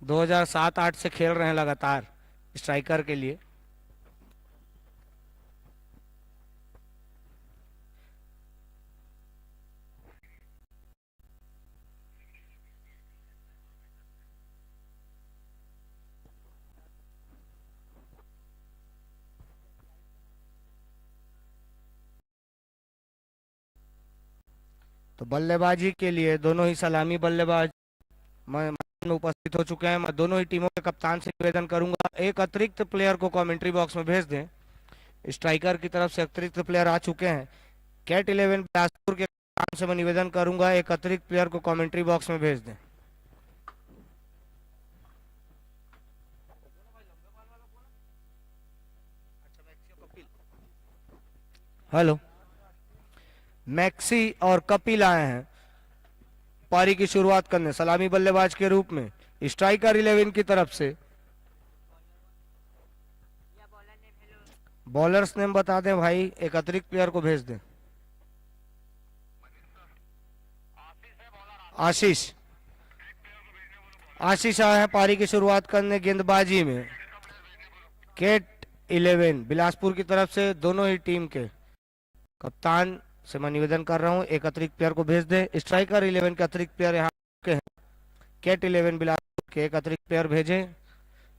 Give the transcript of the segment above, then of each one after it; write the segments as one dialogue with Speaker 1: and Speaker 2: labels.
Speaker 1: 2007-8 से खेल रहे हैं लगातार स्ट्राइकर के लिए। तो बल्लेबाजी के लिए दोनों ही सलामी बल्लेबाज मैदान में उपस्थित हो चुके हैं। मैं दोनों ही टीमों के कप्तान से निवेदन करूंगा, एक अतिरिक्त प्लेयर को कमेंट्री बॉक्स में भेज दें। स्ट्राइकर की तरफ से अतिरिक्त प्लेयर आ चुके हैं। कैट 11 बिलासपुर के कप्तान से मैं निवेदन करूंगा, एक अतिरिक्त प्लेयर को कमेंट्री बॉक्स में भेज दें। हेलो। मैक्सी और कपिल आए हैं पारी की शुरुआत करने सलामी बल्लेबाज के रूप में। स्ट्राइकर 11 की तरफ से बॉलर्स नेम बता दें भाई, एक अतिरिक्त प्लेयर को भेज दें। आशीष। आशीष आए हैं पारी की शुरुआत करने गेंदबाजी में। केट 11 बिलासपुर की तरफ से दोनों ही टीम के कप्तान से मैं निवेदन कर रहा हूं, एक अतिरिक्त प्लेयर को भेज दें। स्ट्राइकर 11 के अतिरिक्त प्लेयर यहाँ के हैं। कैट 11 बिलासपुर के एक अतिरिक्त प्लेयर भेजें।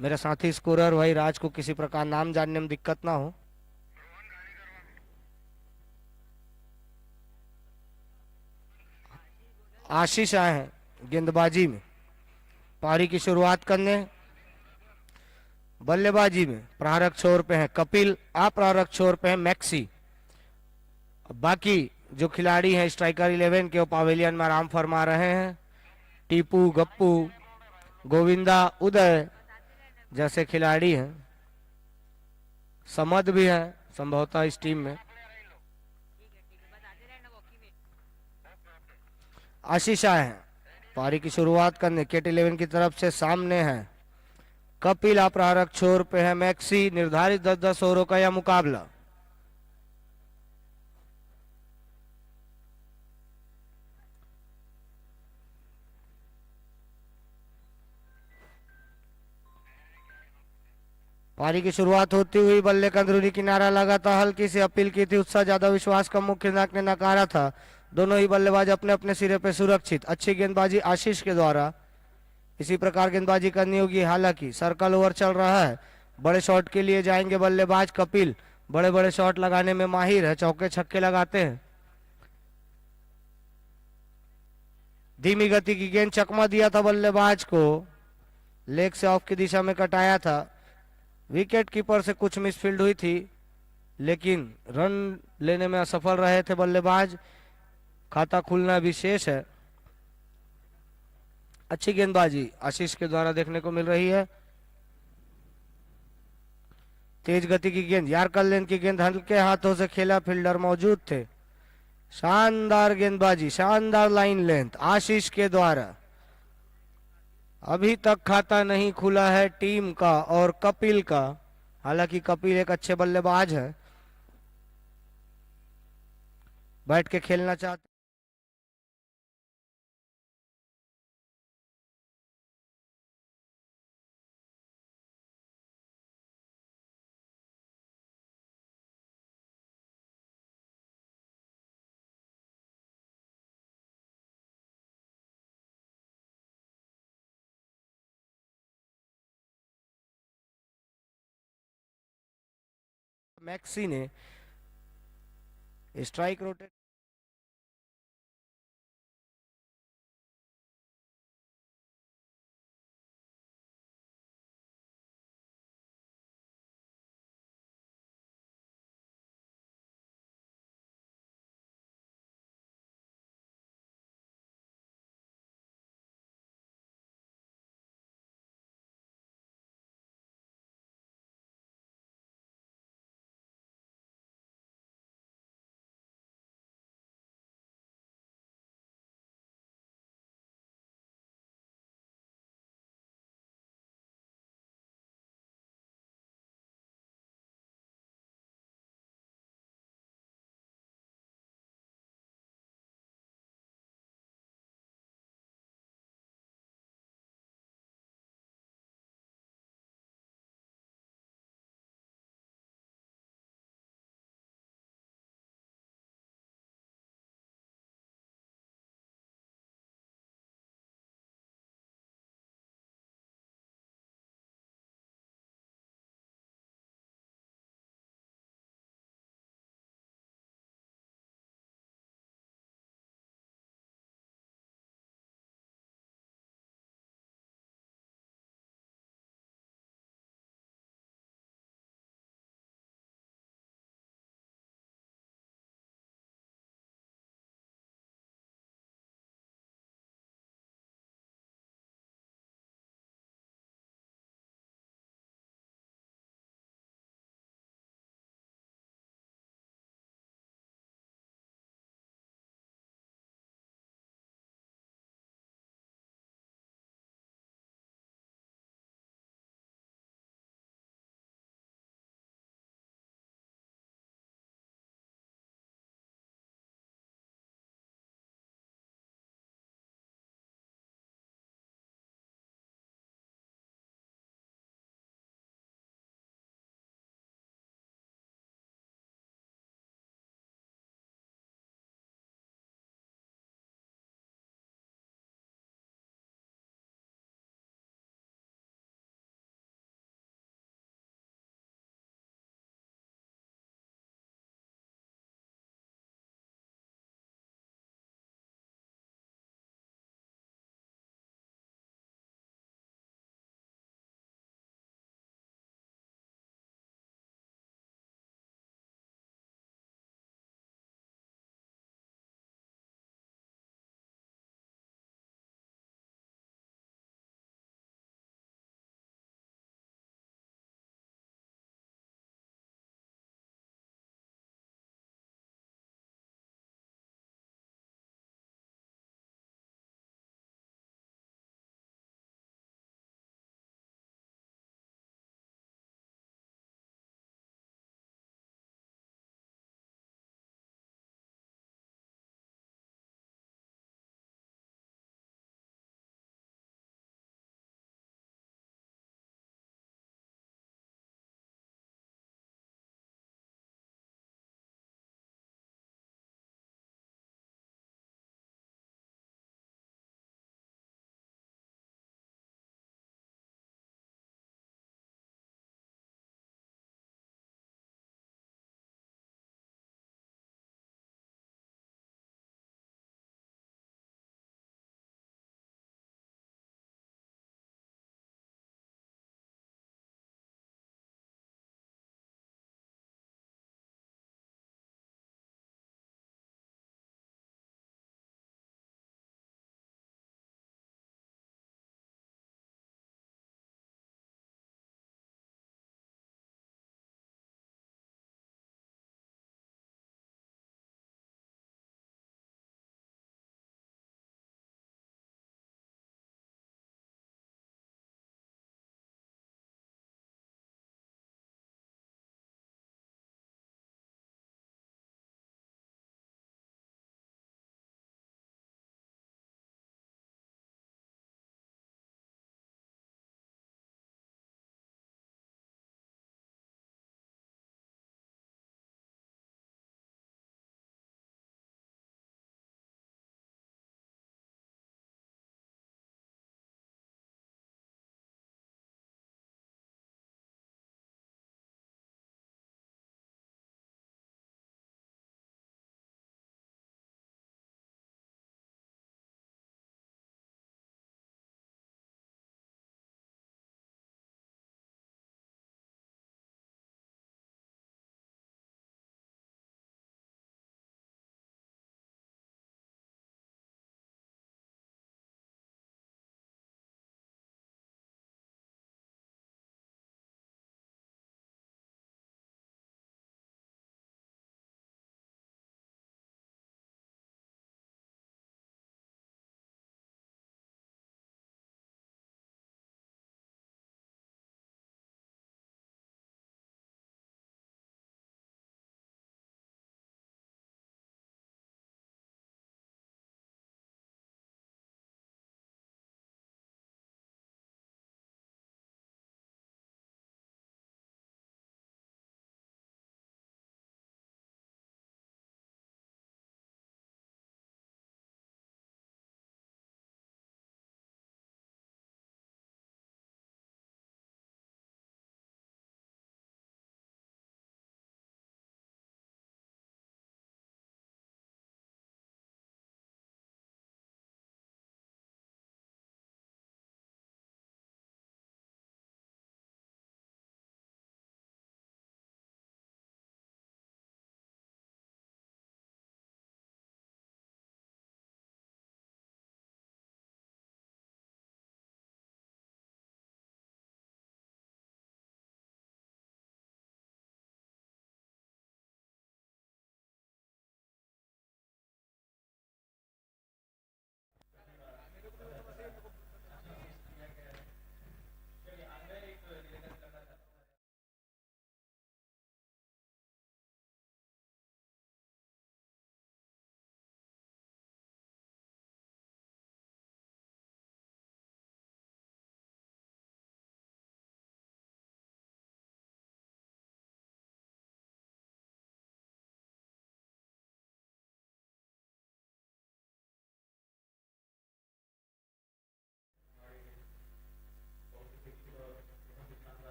Speaker 1: मेरे साथी स्कोरर भाई राज को किसी प्रकार नाम जानने में दिक्कत ना हो। आशीष आए हैं गेंदबाजी में पारी की शुरुआत करने। बल्लेबाजी में प्रारक छोर पे है कपिल, अप्रारक छोर पे है मैक्सी। बाकी जो खिलाड़ी हैं स्ट्राइकर 11 के वो पवेलियन में आराम फरमा रहे हैं। टीपू, गप्पू, गोविंदा, उदय जैसे खिलाड़ी हैं। समद भी है संभवतः इस टीम में। आशीष आए हैं पारी की शुरुआत करने केट 11 की तरफ से। सामने है कपिल, अप्रारक छोर पे है मैक्सी। निर्धारित 10-10 ओवरों का यह मुकाबला। पारी की शुरुआत होती हुई बल्ले का अंदरूनी किनारा लगा था, हल्की सी अपील की थी, उत्साह ज्यादा विश्वास का मुख्य नाक ने नकारा था। दोनों ही बल्लेबाज अपने अपने सिरे पे सुरक्षित। अच्छी गेंदबाजी आशीष के द्वारा। इसी प्रकार गेंदबाजी करनी होगी। हालांकि सर्कल ओवर चल रहा है। बड़े शॉट के लिए जाएंगे बल्लेबाज कपिल, बड़े बड़े शॉट लगाने में माहिर है, चौके छक्के लगाते हैं। धीमी गति की गेंद चकमा दिया था बल्लेबाज को, लेग से ऑफ की दिशा में कटाया था। विकेट कीपर से कुछ मिसफील्ड हुई थी, लेकिन रन लेने में असफल रहे थे बल्लेबाज। खाता खुलना भी शेष है। अच्छी गेंदबाजी आशीष के द्वारा देखने को मिल रही है। तेज गति की गेंद, यार्कर लेन की गेंद हल्के हाथों से खेला, फील्डर मौजूद थे। शानदार गेंदबाजी, शानदार लाइन लेंथ आशीष के द्वारा। अभी तक खाता नहीं खुला है टीम का और कपिल का। हालांकि कपिल एक अच्छे बल्लेबाज है, बैठ के खेलना चाहते। मैक्सी ने स्ट्राइक रोटेट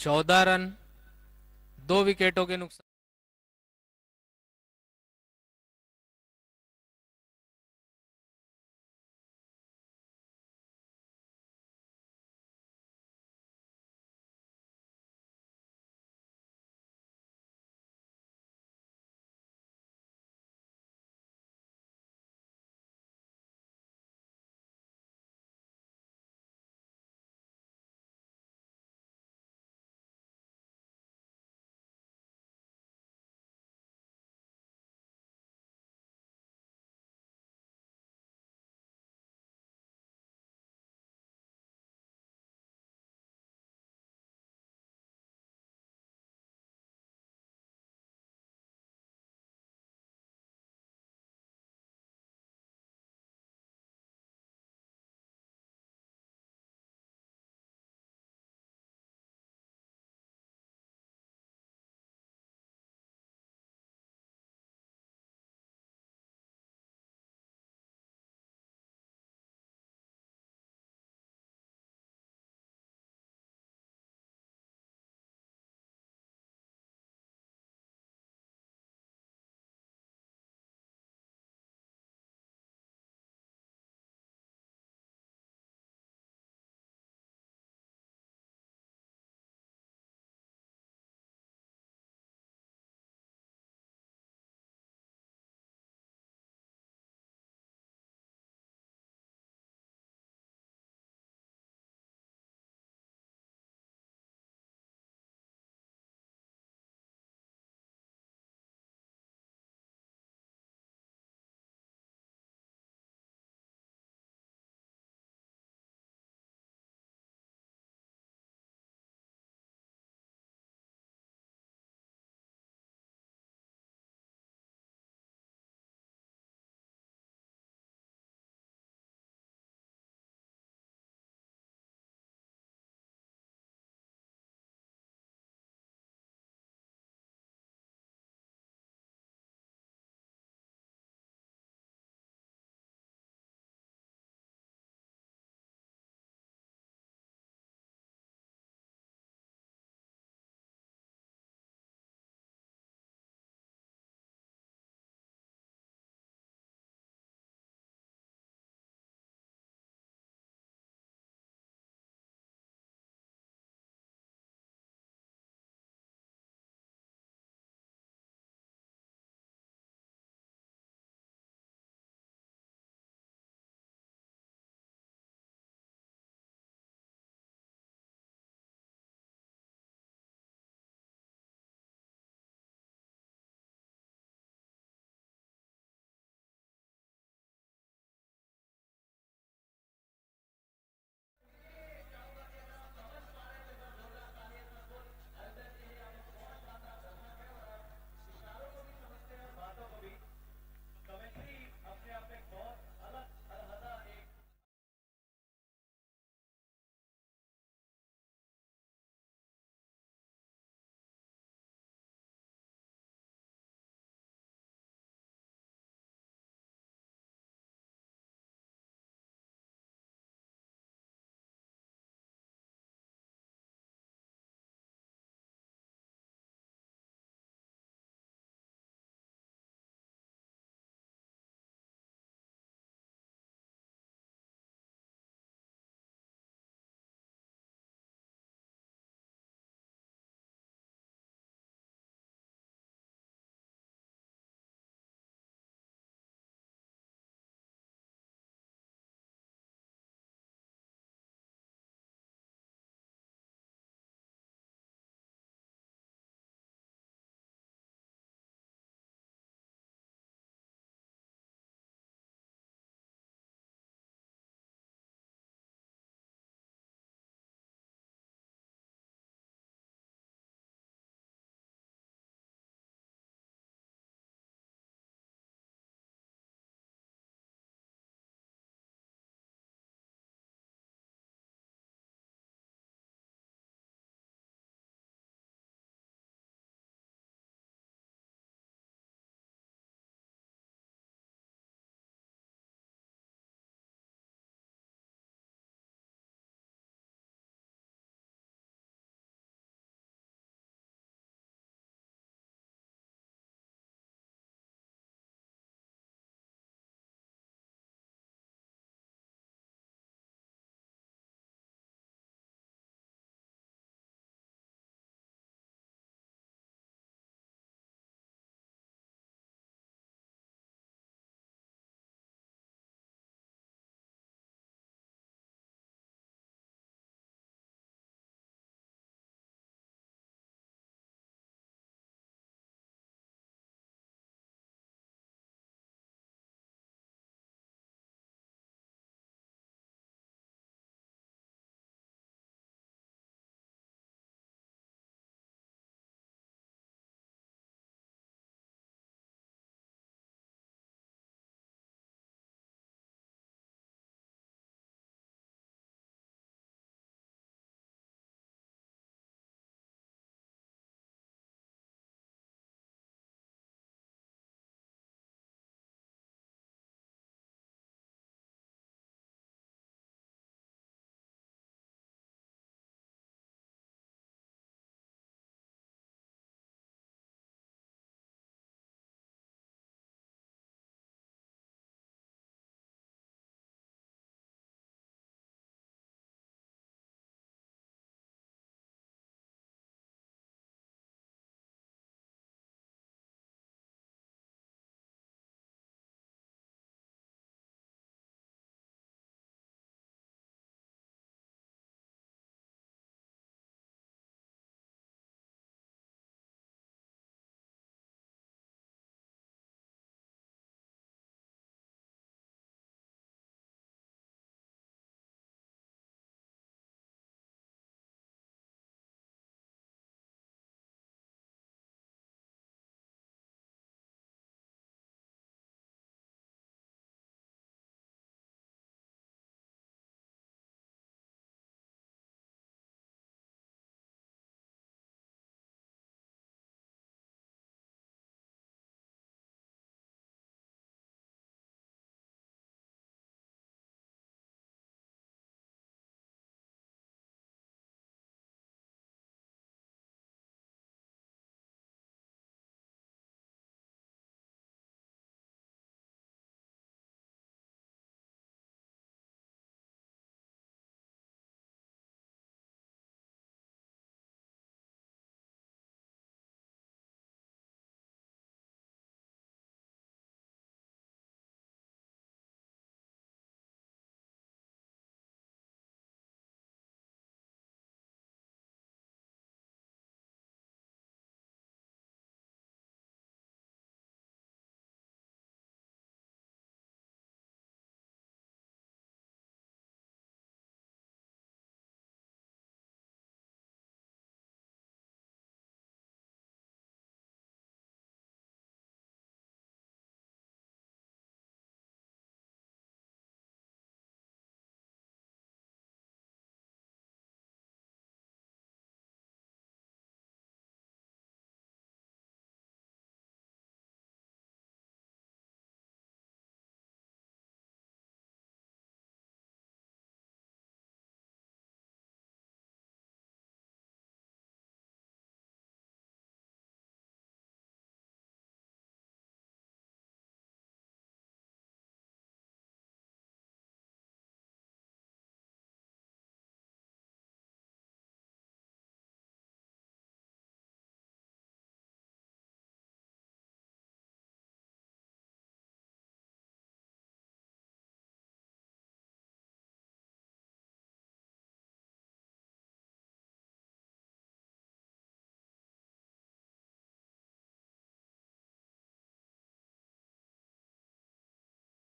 Speaker 2: 14 रन 2 विकेटों के नुकसान।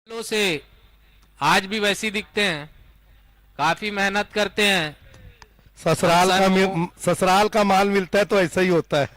Speaker 2: सालों से आज भी वैसी दिखते हैं, काफी मेहनत करते हैं।
Speaker 3: ससुराल का माल मिलता है तो ऐसा ही होता है।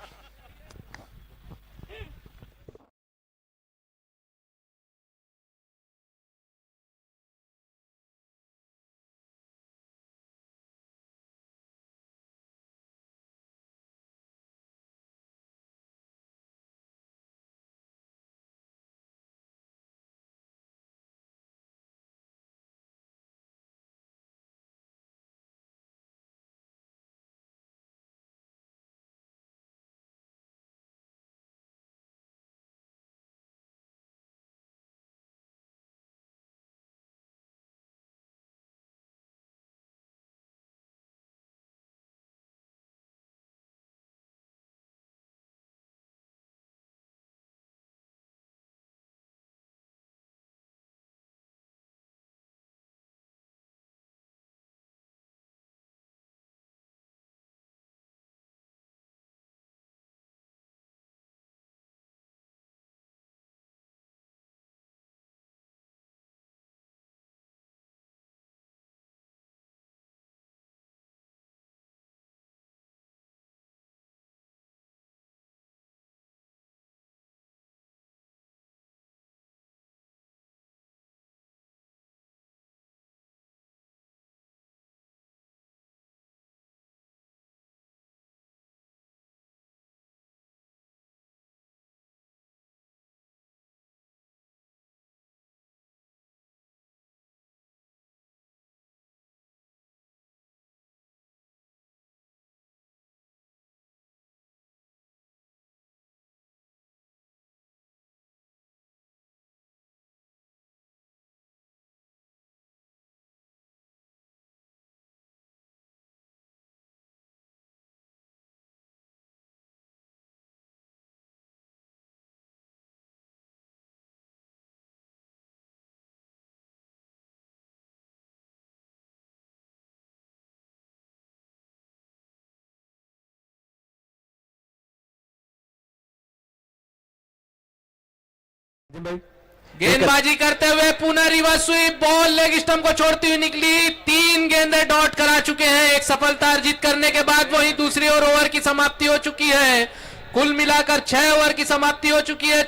Speaker 2: गेंदबाजी करते हुए पुनः reverse sweep, ball leg stump को छोड़ती हुई निकली। 3 गेंदें डॉट करा चुके हैं। एक सफलता अर्जित करने के बाद वही दूसरी ओवर की समाप्ति हो चुकी है। कुल मिलाकर 6 ओवर की समाप्ति हो चुकी है।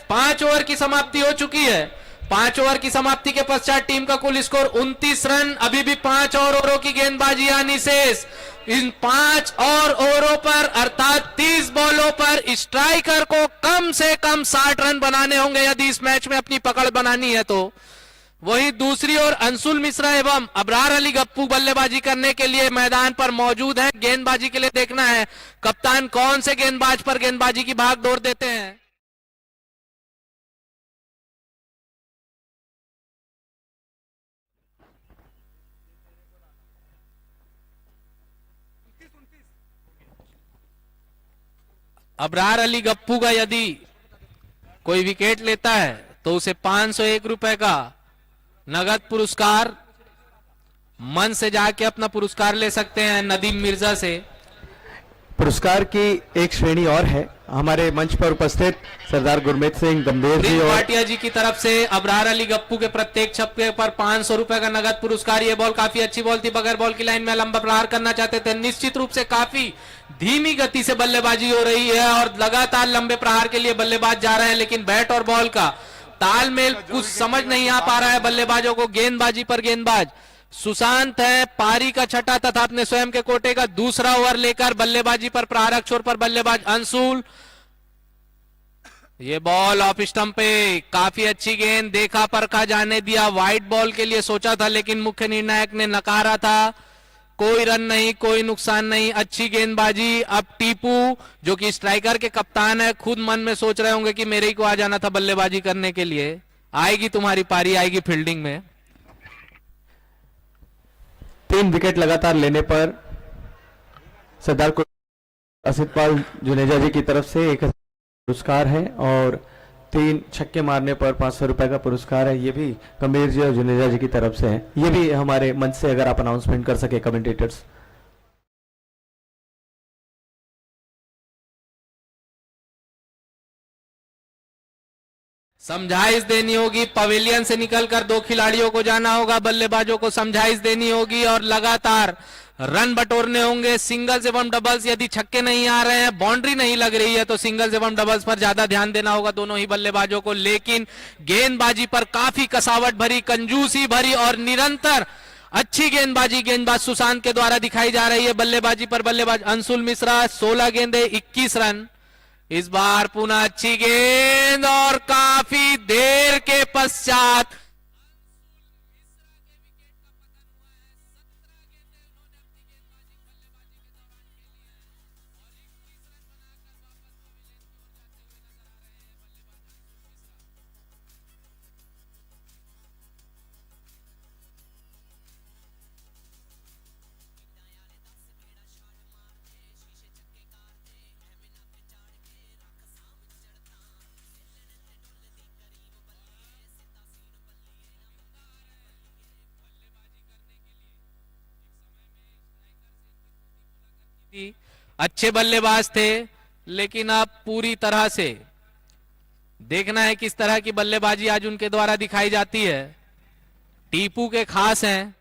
Speaker 2: 5 ओवर की समाप्ति हो चुकी है। 5 ओवर की समाप्ति के पश्चात टीम का कुल स्कोर 29 रन। अभी भी 5 और ओवरों की गेंदबाजी आनी शेष। इन 5 और ओवरों पर अर्थात 30 बॉलों पर स्ट्राइकर को कम से कम 60 रन बनाने होंगे यदि इस मैच में अपनी पकड़ बनानी है तो। वहीं दूसरी ओर अंशुल मिश्रा एवं अबरार अली गप्पू बल्लेबाजी करने के लिए मैदान पर मौजूद हैं। गेंदबाजी के लिए देखना है कप्तान कौन से गेंदबाज पर गेंदबाजी की भाग दौड़ देते हैं। अबरार अली गप्पू का यदि कोई विकेट लेता है तो उसे 501 रुपए का नगद पुरस्कार, मन से जाके अपना पुरस्कार ले सकते हैं नदीम मिर्जा से।
Speaker 4: पुरस्कार की एक श्रेणी और है। हमारे मंच पर उपस्थित सरदार गुरमीत सिंह गंभीर जी और
Speaker 2: भाटिया जी की तरफ से अबरार अली गप्पू के प्रत्येक छक्के पर 500 रुपए का नगद पुरस्कार। ये बॉल काफी अच्छी बॉल थी, बगैर बॉल की लाइन में लंबा प्रहार करना चाहते थे। निश्चित रूप से काफी धीमी गति से बल्लेबाजी हो रही है और लगातार लंबे प्रहार के लिए बल्लेबाज जा रहे हैं, लेकिन बैट और बॉल का तालमेल कुछ समझ नहीं आ पा रहा है बल्लेबाजों को। गेंदबाजी पर गेंदबाज सुशांत है, पारी का छठा तथा अपने स्वयं के कोटे का दूसरा ओवर लेकर बल्लेबाजी पर प्रहारक छोर पर बल्लेबाज अंशुल। ये बॉल ऑफ स्टंप पे, काफी अच्छी गेंद, देखा परखा जाने दिया। वाइड बॉल के लिए सोचा था लेकिन मुख्य निर्णायक ने नकारा था। कोई रन नहीं, कोई नुकसान नहीं, अच्छी गेंदबाजी। अब टीपू जो कि स्ट्राइकर के कप्तान है खुद मन में सोच रहे होंगे कि मेरे ही को आ जाना था बल्लेबाजी करने के लिए। आएगी तुम्हारी पारी, आएगी फील्डिंग में।
Speaker 4: 3 विकेट लगातार लेने पर सरदार असितपाल जुनेजा जी की तरफ से 1000 पुरस्कार है और 3 छक्के मारने पर 500 रुपए का पुरस्कार है। ये भी गंभीर जी और जुनेजा जी की तरफ से है। ये भी हमारे मंच से अगर आप अनाउंसमेंट कर सके कमेंटेटर्स।
Speaker 2: समझाइश देनी होगी, पवेलियन से निकलकर दो खिलाड़ियों को जाना होगा, बल्लेबाजों को समझाइश देनी होगी और लगातार रन बटोरने होंगे। सिंगल्स एवं डबल्स, यदि छक्के नहीं आ रहे हैं, बाउंड्री नहीं लग रही है, तो सिंगल्स एवं डबल्स पर ज्यादा ध्यान देना होगा दोनों ही बल्लेबाजों को। लेकिन गेंदबाजी पर काफी कसावट भरी, कंजूसी भरी और निरंतर अच्छी गेंदबाजी गेंदबाज सुशांत के द्वारा दिखाई जा रही है। बल्लेबाजी पर बल्लेबाज अंशुल मिश्रा, 16 गेंदे 21 रन। इस बार पुनः अच्छी गेंद और काफी देर के पश्चात अच्छे बल्लेबाज थे, लेकिन अब पूरी तरह से देखना है किस तरह की बल्लेबाजी आज उनके द्वारा दिखाई जाती है। टीपू के खास हैं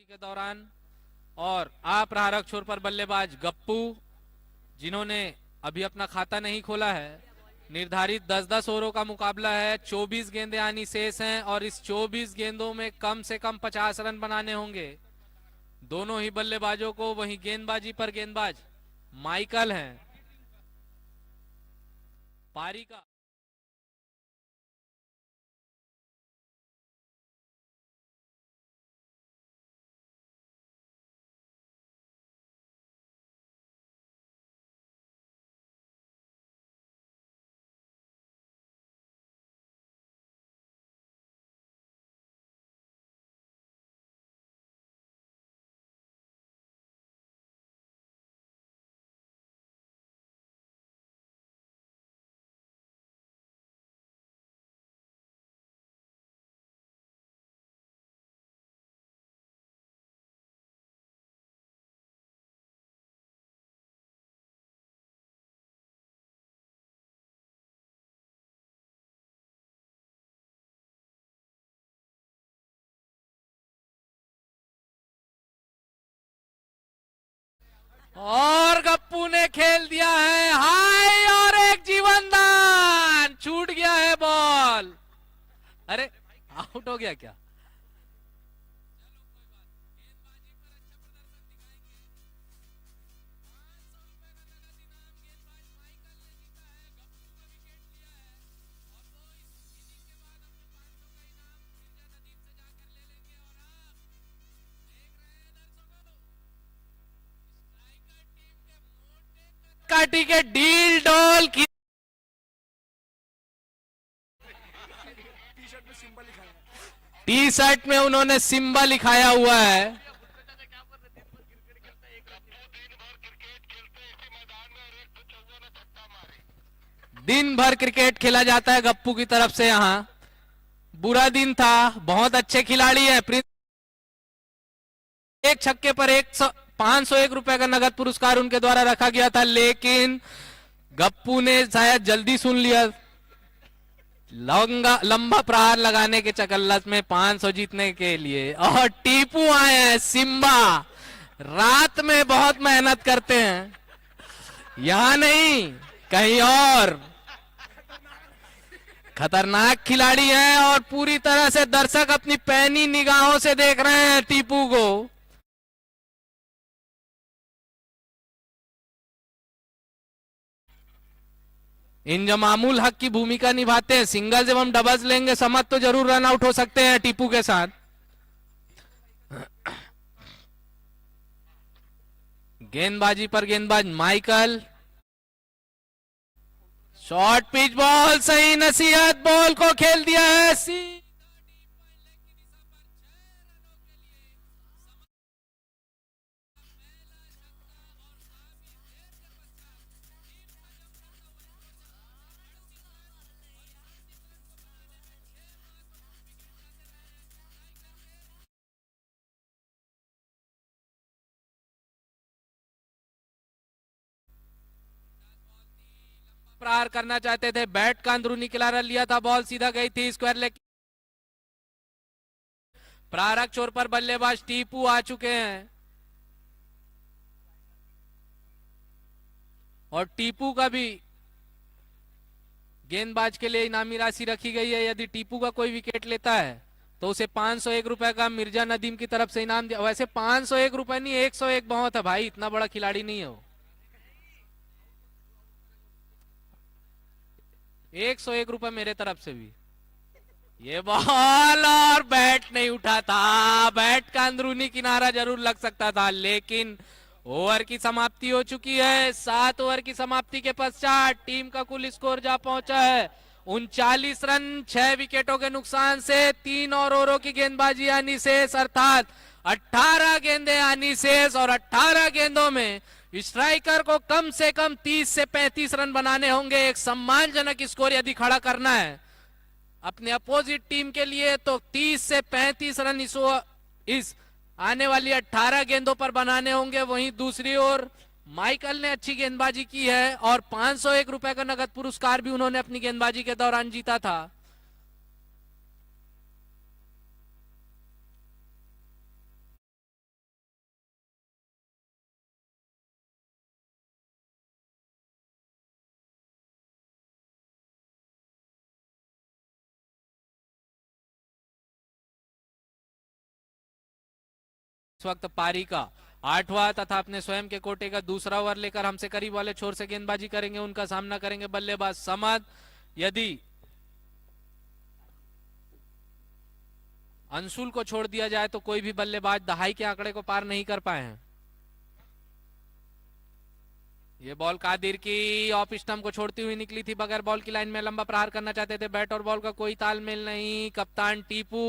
Speaker 2: के दौरान। और अप्रहारक छोर पर बल्लेबाज गप्पू, जिन्होंने अभी अपना खाता नहीं खोला है। निर्धारित 10-10 ओवरों का मुकाबला है, 24 गेंदें आनी शेष हैं और इस 24 गेंदों में कम से कम 50 रन बनाने होंगे दोनों ही बल्लेबाजों को। वहीं गेंदबाजी पर गेंदबाज माइकल हैं। पारी का और गप्पू ने खेल दिया है हाई और एक जीवन दान। छूट गया है बॉल। अरे आउट हो गया क्या? काटी के डील डोल की टी शर्ट में उन्होंने सिंबल लिखाया हुआ है। दिन भर क्रिकेट खेला जाता है गप्पू की तरफ से। यहां बुरा दिन था, बहुत अच्छे खिलाड़ी है। एक छक्के पर 501 रुपए का नगद पुरस्कार उनके द्वारा रखा गया था, लेकिन गप्पू ने शायद जल्दी सुन लिया। लंबा प्रहार लगाने के चकल्लस में 500 जीतने के लिए। और टीपू आए हैं, सिम्बा रात में बहुत मेहनत करते हैं, यहां नहीं कहीं और। खतरनाक खिलाड़ी हैं और पूरी तरह से दर्शक अपनी पैनी निगाहों से देख रहे हैं टीपू को। इंजमामुल हक की भूमिका निभाते हैं। सिंगल्स एवं डबल्स लेंगे समत तो जरूर रन आउट हो सकते हैं टीपू के साथ। गेंदबाजी पर गेंदबाज माइकल। शॉर्ट पिच बॉल, सही नसीहत, बॉल को खेल दिया है। प्रहार करना चाहते थे, बैट का अंदरूनी किनारा लिया था, बॉल सीधा गई थी स्क्वायर लेग। प्रारक छोर पर बल्लेबाज टीपू आ चुके हैं और टीपू का भी गेंदबाज के लिए इनामी राशि रखी गई है। यदि टीपू का कोई विकेट लेता है तो उसे 501 रुपए का मिर्जा नदीम की तरफ से इनाम दिया। वैसे 501 रुपए नहीं, 101 बहुत है भाई, इतना बड़ा खिलाड़ी नहीं है वो। 101 रुपए मेरे तरफ से भी। ये बॉल और बैट नहीं उठा था, बैट का अंदरूनी किनारा जरूर लग सकता था, लेकिन ओवर की समाप्ति हो चुकी है। 7 ओवर की समाप्ति के पश्चात टीम का कुल स्कोर जा पहुंचा है 39 रन। 6 विकेटों के नुकसान से 3 और ओवरों की गेंदबाजी आनी शेष, अर्थात 18 गेंदें आनी शेष और 18 गेंदों में स्ट्राइकर को कम से कम 30 से 35 रन बनाने होंगे। एक सम्मानजनक स्कोर यदि खड़ा करना है अपने अपोजिट टीम के लिए तो 30 से 35 रन इस आने वाली 18 गेंदों पर बनाने होंगे। वहीं दूसरी ओर माइकल ने अच्छी गेंदबाजी की है और 501 रुपए का नगद पुरस्कार भी उन्होंने अपनी गेंदबाजी के दौरान जीता था। इस वक्त पारी का 8वां तथा अपने स्वयं के कोटे का दूसरा ओवर लेकर हमसे करीब वाले छोर से गेंदबाजी करेंगे। उनका सामना करेंगे बल्लेबाज समद। यदि अंशुल को छोड़ दिया जाए तो कोई भी बल्लेबाज दहाई के आंकड़े को पार नहीं कर पाए हैं। ये बॉल कादिर की ऑफ स्टंप को छोड़ती हुई निकली थी। बगैर बॉल की लाइन में लंबा प्रहार करना चाहते थे। बैट और बॉल का कोई तालमेल नहीं। कप्तान टीपू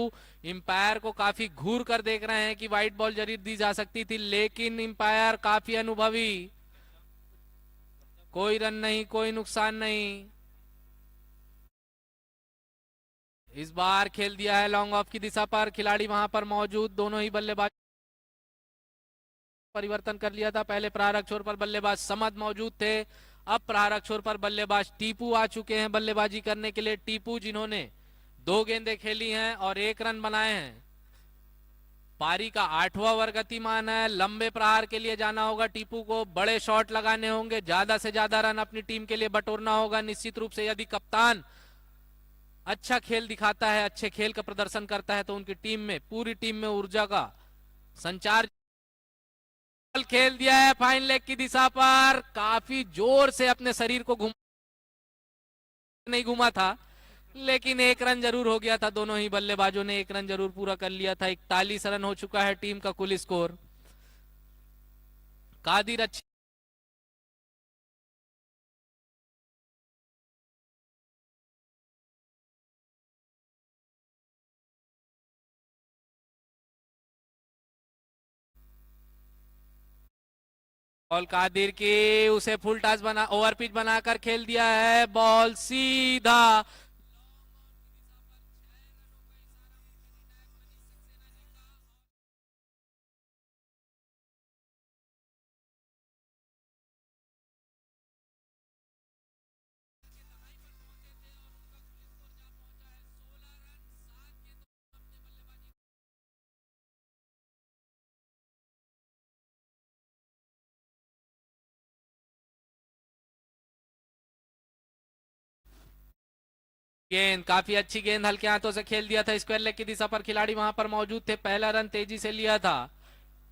Speaker 2: अंपायर को काफी घूर कर देख रहे हैं कि वाइट बॉल जरूर दी जा सकती थी, लेकिन अंपायर काफी अनुभवी। कोई रन नहीं, कोई नुकसान नहीं। इस बार खेल दिया है लॉन्ग ऑफ की दिशा पर। खिलाड़ी वहां पर मौजूद, दोनों ही बल्लेबाज परिवर्तन कर लिया था। पहले प्रहारक छोर पर बल्लेबाज समद मौजूद थे, अब प्रहारक छोर पर बल्लेबाज टीपू आ चुके हैं बल्लेबाजी करने के लिए। टीपू जिन्होंने 2 गेंदें खेली हैं और 1 रन बनाए हैं। पारी का 8वां ओवर गतिमान है। लंबे प्रहार के लिए जाना होगा टीपू को, बड़े शॉट लगाने होंगे, ज्यादा से ज्यादा रन अपनी टीम के लिए बटोरना होगा। निश्चित रूप से यदि कप्तान अच्छा खेल दिखाता है, अच्छे खेल का प्रदर्शन करता है, तो उनकी टीम में, पूरी टीम में ऊर्जा का संचार। खेल दिया है फाइन लेग की दिशा पर, काफी जोर से अपने शरीर को नहीं घुमा था, लेकिन 1 रन जरूर हो गया था। दोनों ही बल्लेबाजों ने 1 रन जरूर पूरा कर लिया था। 41 रन हो चुका है टीम का कुल स्कोर। कादिर अच्छी बॉल कादिर की, उसे फुल टॉस बना, ओवर पिच बनाकर खेल दिया है। बॉल सीधा गेंद, काफी अच्छी गेंद हल्के हाथों से खेल दिया था। स्क्वायर लेग की दिशा पर खिलाड़ी वहां पर मौजूद थे। पहला रन तेजी से लिया था।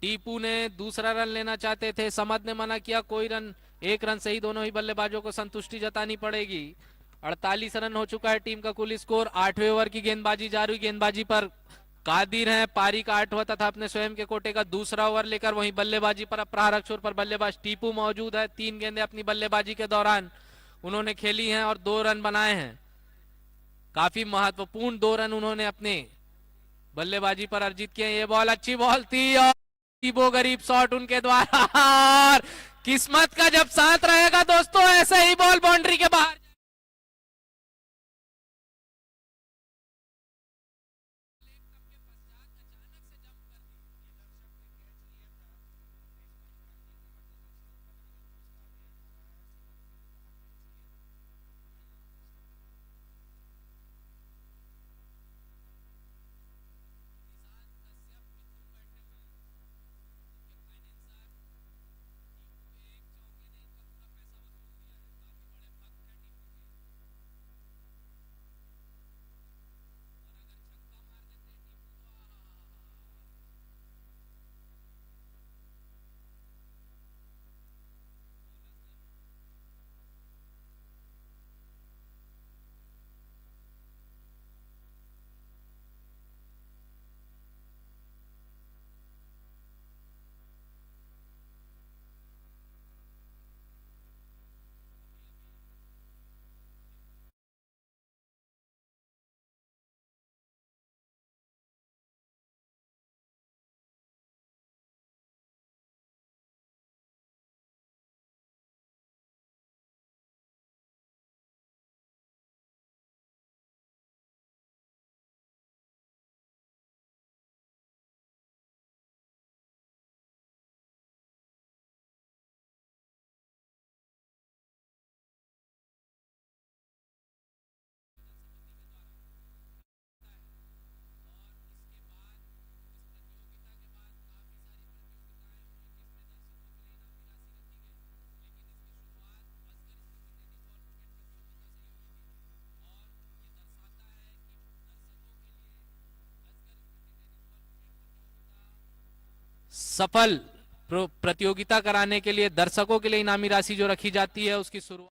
Speaker 2: टीपू ने दूसरा रन लेना चाहते थे, समद ने मना किया। कोई रन, 1 रन से ही दोनों ही बल्लेबाजों को संतुष्टि जतानी पड़ेगी। 48 रन हो चुका है टीम का कुल स्कोर। 8वें ओवर की गेंदबाजी जारी। गेंदबाजी पर कादिर है, पारी का 8वां तथा अपने स्वयं के कोटे का दूसरा ओवर लेकर। वहीं बल्लेबाजी पर प्रहारक छोर पर बल्लेबाज टीपू मौजूद है। 3 गेंदें अपनी बल्लेबाजी के दौरान उन्होंने खेली हैं और 2 रन बनाए हैं। काफी महत्वपूर्ण 2 रन उन्होंने अपने बल्लेबाजी पर अर्जित किए। ये बॉल अच्छी बॉल थी और वो गरीब शॉट उनके द्वारा। और किस्मत का जब साथ रहेगा दोस्तों, ऐसे ही बॉल बाउंड्री के बाहर। सफल प्रतियोगिता कराने के लिए दर्शकों के लिए इनामी राशि जो रखी जाती है उसकी शुरुआत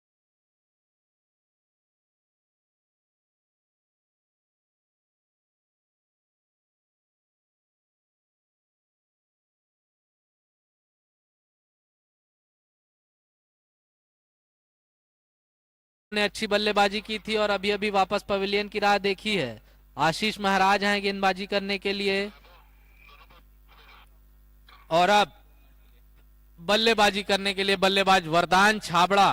Speaker 2: ने अच्छी बल्लेबाजी की थी और अभी अभी वापस पवेलियन की राह देखी है। आशीष महाराज हैं गेंदबाजी करने के लिए और अब बल्लेबाजी करने के लिए बल्लेबाज वरदान छाबड़ा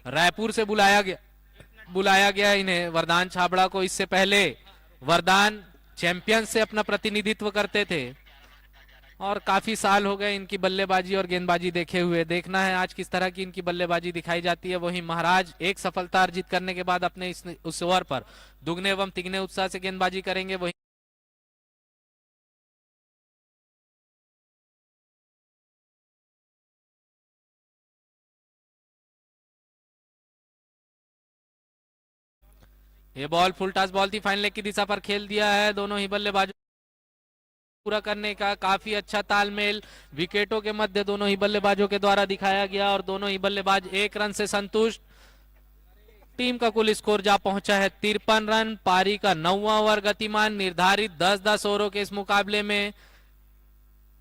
Speaker 2: रायपुर से बुलाया गया इन्हें। वरदान छाबड़ा को इससे पहले वरदान चैंपियन से अपना प्रतिनिधित्व करते थे और काफी साल हो गए इनकी बल्लेबाजी और गेंदबाजी देखे हुए। देखना है आज किस तरह की इनकी बल्लेबाजी दिखाई जाती है। वहीं महाराज एक सफलता अर्जित करने के बाद अपने उस ओवर पर दुगने एवं तिगने उत्साह से गेंदबाजी करेंगे। वहीं ये बॉल फुल टॉस बॉल थी, फाइन लेग की दिशा पर खेल दिया है। दोनों ही बल्लेबाजों पूरा करने का काफी अच्छा तालमेल विकेटों के मध्य दोनों ही बल्लेबाजों के द्वारा दिखाया गया और दोनों ही बल्लेबाज एक रन से संतुष्ट। टीम का कुल स्कोर जा पहुंचा है 53 रन। पारी का 9वां ओवर गतिमान। निर्धारित 10-10 ओवरों के इस मुकाबले में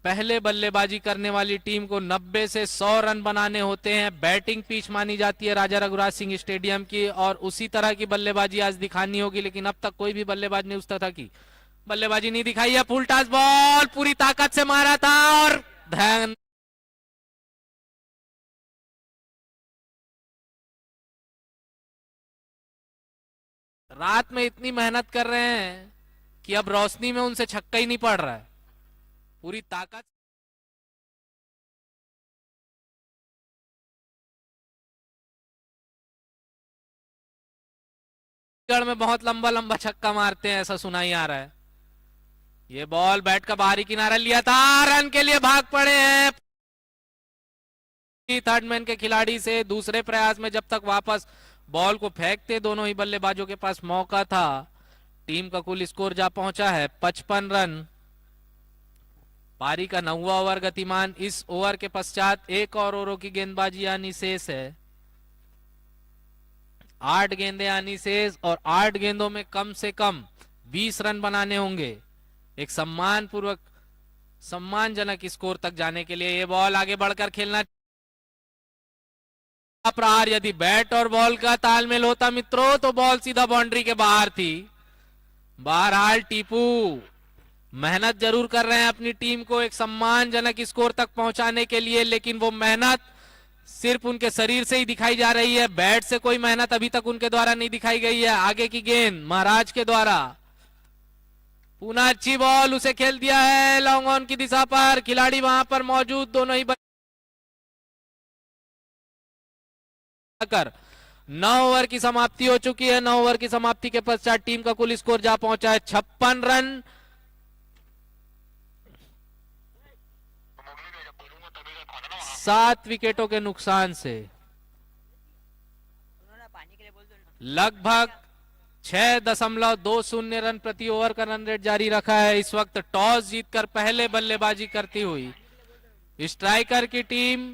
Speaker 2: पहले बल्लेबाजी करने वाली टीम को 90 से 100 रन बनाने होते हैं। बैटिंग पिच मानी जाती है राजा रघुराज सिंह स्टेडियम की और उसी तरह की बल्लेबाजी आज दिखानी होगी, लेकिन अब तक कोई भी बल्लेबाज ने उस तरह की बल्लेबाजी नहीं दिखाई है। फुल टॉस बॉल पूरी ताकत से मारा था और ध्यान रात में इतनी मेहनत कर रहे हैं कि अब रोशनी में उनसे छक्का ही नहीं पड़ रहा है। पूरी ताकत में बहुत लंबा लंबा छक्का मारते हैं ऐसा सुना ही आ रहा है। ये बॉल बैट का बाहरी किनारा लिया था, रन के लिए भाग पड़े हैं थर्ड मैन के खिलाड़ी से। दूसरे प्रयास में जब तक वापस बॉल को फेंकते दोनों ही बल्लेबाजों के पास मौका था। टीम का कुल स्कोर जा पहुंचा है 55 रन। पारी का 9वां ओवर गतिमान। इस ओवर के पश्चात एक और ओवरों की गेंदबाजी आनी शेष है। 8 गेंदें आनी शेष और 8 गेंदों में कम से कम 20 रन बनाने होंगे एक सम्मानजनक स्कोर तक जाने के लिए। ये बॉल आगे बढ़कर खेलना प्रहार, यदि बैट और बॉल का तालमेल होता मित्रों तो बॉल सीधा बाउंड्री के बाहर थी। बहरहाल टीपू मेहनत जरूर कर रहे हैं अपनी टीम को एक सम्मानजनक स्कोर तक पहुंचाने के लिए, लेकिन वो मेहनत सिर्फ उनके शरीर से ही दिखाई जा रही है। बैट से कोई मेहनत अभी तक उनके द्वारा नहीं दिखाई गई है। आगे की गेंद महाराज के द्वारा पुनः अच्छी बॉल उसे खेल दिया है लॉन्ग ऑन की दिशा पर। खिलाड़ी वहां पर मौजूद दोनों ही कर 9 ओवर की समाप्ति हो चुकी है। 9 ओवर की समाप्ति के पश्चात टीम का कुल स्कोर जा पहुंचा है 56 रन। सात विकेटों के नुकसान से लगभग 6.20 रन प्रति ओवर का रन रेट जारी रखा है। इस वक्त टॉस जीतकर पहले बल्लेबाजी करती हुई स्ट्राइकर की टीम,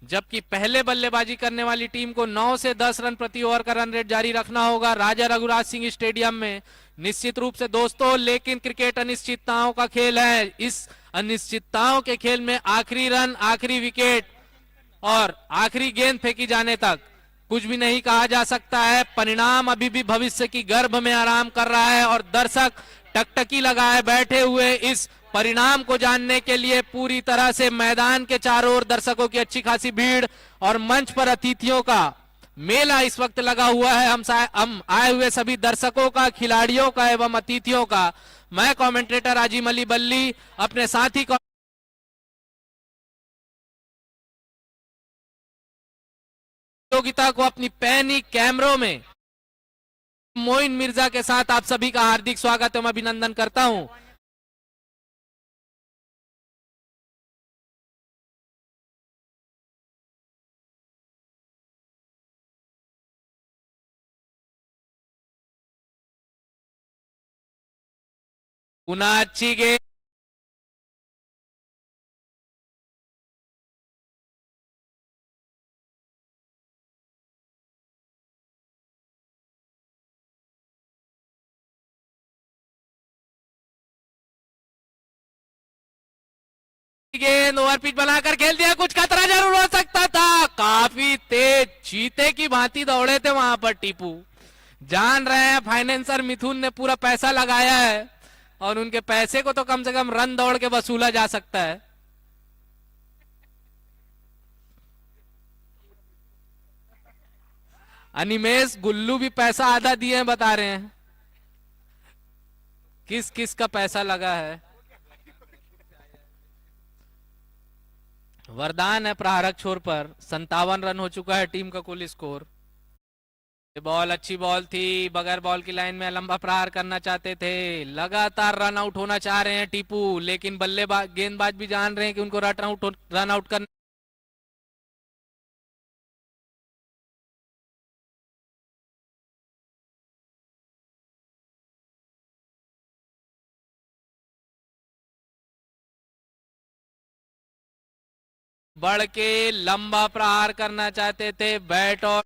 Speaker 2: जबकि पहले बल्लेबाजी करने वाली टीम को 9 से 10 रन प्रति ओवर का रन रेट जारी रखना होगा राजा रघुराज सिंह स्टेडियम में। निश्चित रूप से दोस्तों, लेकिन क्रिकेट अनिश्चितताओं का खेल है। इस अनिश्चितताओं के खेल में आखिरी रन, आखिरी विकेट और आखिरी गेंद फेंकी जाने तक कुछ भी नहीं कहा जा सकता है। परिणाम अभी भी भविष्य की गर्भ में आराम कर रहा है और दर्शक टकटकी लगाए बैठे हुए इस परिणाम को जानने के लिए पूरी तरह से मैदान के चारों ओर दर्शकों की अच्छी खासी भीड़ और मंच पर अतिथियों का मेला इस वक्त लगा हुआ है। हम आए हुए सभी दर्शकों का, खिलाड़ियों का एवं अतिथियों का मैं कमेंटेटर आजिम अली बल्ली अपने साथी प्रतियोगिता को अपनी पैनी कैमरों में मोइन मिर्जा के साथ आप सभी का हार्दिक स्वागत एवं अभिनंदन करता हूं। पुनः अच्छी गेंद गेंद ओवर पिच बनाकर खेल दिया, कुछ खतरा जरूर हो सकता था, काफी तेज चीते की भांति दौड़े थे वहां पर टीपू। जान रहे हैं फाइनेंसर मिथुन ने पूरा पैसा लगाया है और उनके पैसे को तो कम से कम रन दौड़ के वसूला जा सकता है। अनिमेश गुल्लू भी पैसा आधा दिए हैं बता रहे हैं, किस किस का पैसा लगा है। वरदान है प्रहारक छोर पर, 57 रन हो चुका है टीम का कुल स्कोर। ये बॉल अच्छी बॉल थी, बगैर बॉल की लाइन में लंबा प्रहार करना चाहते थे, लगातार रन आउट होना चाह रहे हैं टीपू, लेकिन बल्लेबाज गेंदबाज भी जान रहे हैं कि उनको रन आउट करना। बढ़ के लंबा प्रहार करना चाहते थे, बैट और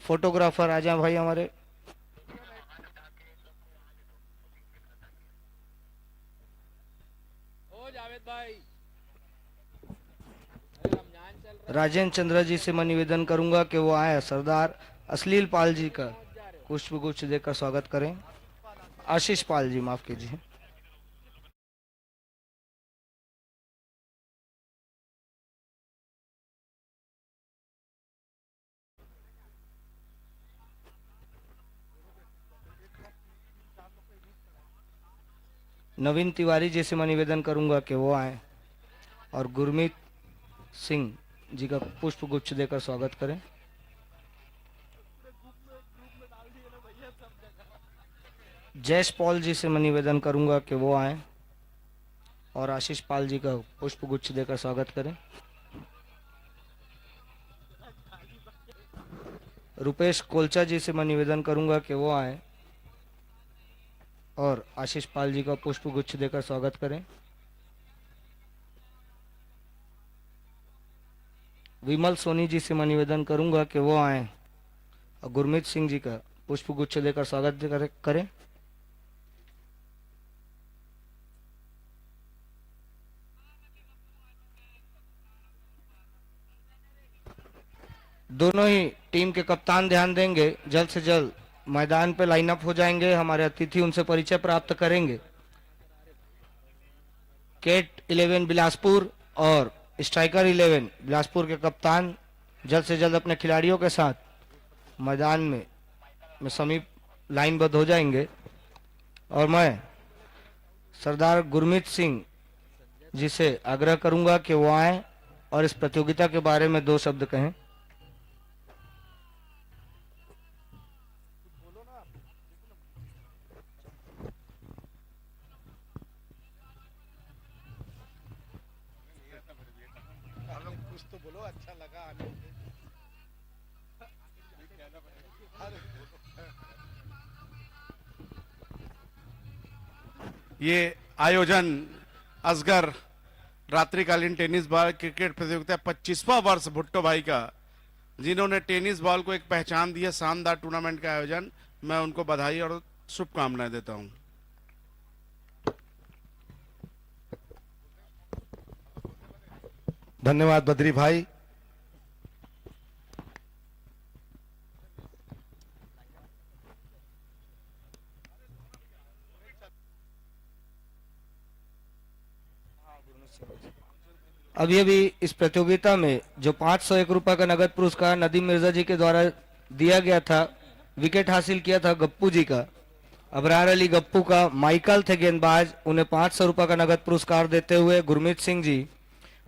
Speaker 1: फोटोग्राफर आ जाए भाई हमारे।
Speaker 2: ओ जावेद भाई,
Speaker 1: राजेंद्र चंद्र जी से मैं निवेदन करूंगा कि वो आए, सरदार अश्लील पाल जी का पुष्प गुच्छ देकर स्वागत करें। आशीष पाल जी, माफ कीजिए। नवीन तिवारी जी से मैं निवेदन करूंगा कि वो आए और गुरमीत सिंह जी का पुष्प गुच्छ देकर स्वागत करें। जयेश पॉल जी से मैं निवेदन करूंगा कि वो आए और आशीष पाल जी का पुष्प गुच्छ देकर स्वागत करें। रुपेश कोलचा जी से मैं निवेदन करूंगा कि वो आए और आशीष पाल जी का पुष्प गुच्छ देकर स्वागत करें। विमल सोनी जी से मैं निवेदन करूंगा कि वो आए और गुरमीत सिंह जी का पुष्प गुच्छ देकर स्वागत करें। दोनों ही टीम के कप्तान ध्यान देंगे, जल्द से जल्द मैदान पे लाइनअप हो जाएंगे। हमारे अतिथि उनसे परिचय प्राप्त करेंगे। केट 11 बिलासपुर और स्ट्राइकर 11 बिलासपुर के कप्तान जल्द से जल्द अपने खिलाड़ियों के साथ मैदान में समीप लाइनबद्ध हो जाएंगे। और मैं सरदार गुरमीत सिंह जी से आग्रह करूंगा कि वो आए और इस प्रतियोगिता के बारे में 2 शब्द कहें।
Speaker 3: कुछ तो बोलो, अच्छा लगा आने में। ये आयोजन असगर रात्रिकालीन टेनिस बॉल क्रिकेट प्रतियोगिता 25वां वर्ष भुट्टो भाई का, जिन्होंने टेनिस बॉल को एक पहचान दी है, शानदार टूर्नामेंट का आयोजन। मैं उनको बधाई और शुभकामनाएं देता हूं। धन्यवाद बद्री भाई।
Speaker 1: अभी अभी इस प्रतियोगिता में जो 501 रुपए का नगद पुरस्कार नदीम मिर्जा जी के द्वारा दिया गया था, विकेट हासिल किया था गप्पू जी का। अबरार अली गप्पू का माइकल थे गेंदबाज, उन्हें 500 रुपए का नगद पुरस्कार देते हुए गुरमीत सिंह जी,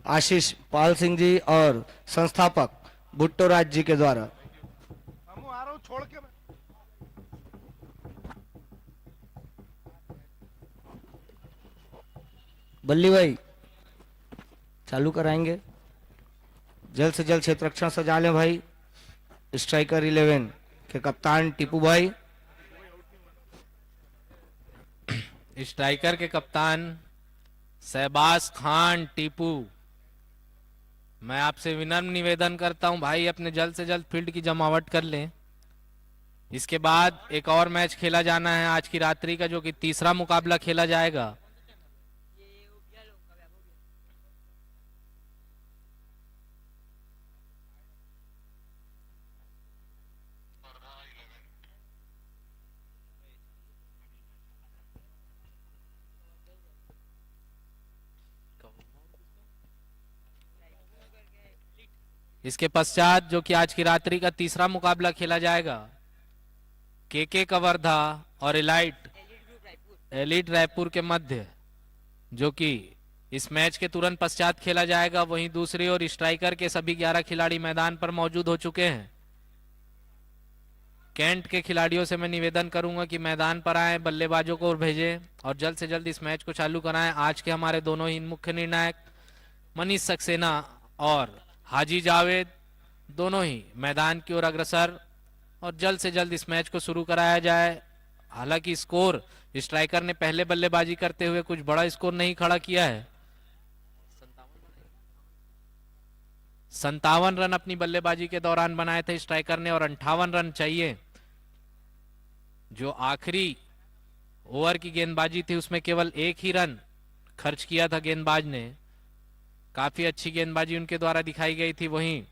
Speaker 1: आशीष पाल सिंह जी और संस्थापक भुट्टो राज जी के द्वारा। बल्ली भाई चालू कराएंगे, जल्द से जल्द क्षेत्र रक्षण सजा लें भाई। स्ट्राइकर 11 के कप्तान टीपू भाई,
Speaker 2: स्ट्राइकर के कप्तान शहबाज खान टीपू, मैं आपसे विनम्र निवेदन करता हूं भाई अपने जल्द से जल्द फील्ड की जमावट कर लें। इसके बाद एक और मैच खेला जाना है आज की रात्रि का, जो कि तीसरा मुकाबला खेला जाएगा। इसके पश्चात जो कि आज की रात्रि का तीसरा मुकाबला खेला जाएगा, केके कवर्धा और एलिट रायपुर के मध्य, जो कि इस मैच के तुरंत पश्चात खेला जाएगा। वहीं दूसरी ओर स्ट्राइकर के सभी 11 खिलाड़ी मैदान पर मौजूद हो चुके हैं। कैंट के खिलाड़ियों से मैं निवेदन करूंगा कि मैदान पर आए, बल्लेबाजों को भेजें और जल्द से जल्द इस मैच को चालू कराएं। आज के हमारे दोनों ही मुख्य निर्णायक मनीष सक्सेना और हाजी जावेद दोनों ही मैदान की ओर अग्रसर, और जल्द से जल्द इस मैच को शुरू कराया जाए। हालांकि स्कोर स्ट्राइकर ने पहले बल्लेबाजी करते हुए कुछ बड़ा स्कोर नहीं खड़ा किया है। 57 रन अपनी बल्लेबाजी के दौरान बनाए थे स्ट्राइकर ने, और 58 रन चाहिए। जो आखिरी ओवर की गेंदबाजी थी उसमें केवल एक ही रन खर्च किया था गेंदबाज ने। काफी अच्छी गेंदबाजी उनके द्वारा दिखाई गई थी। वहीं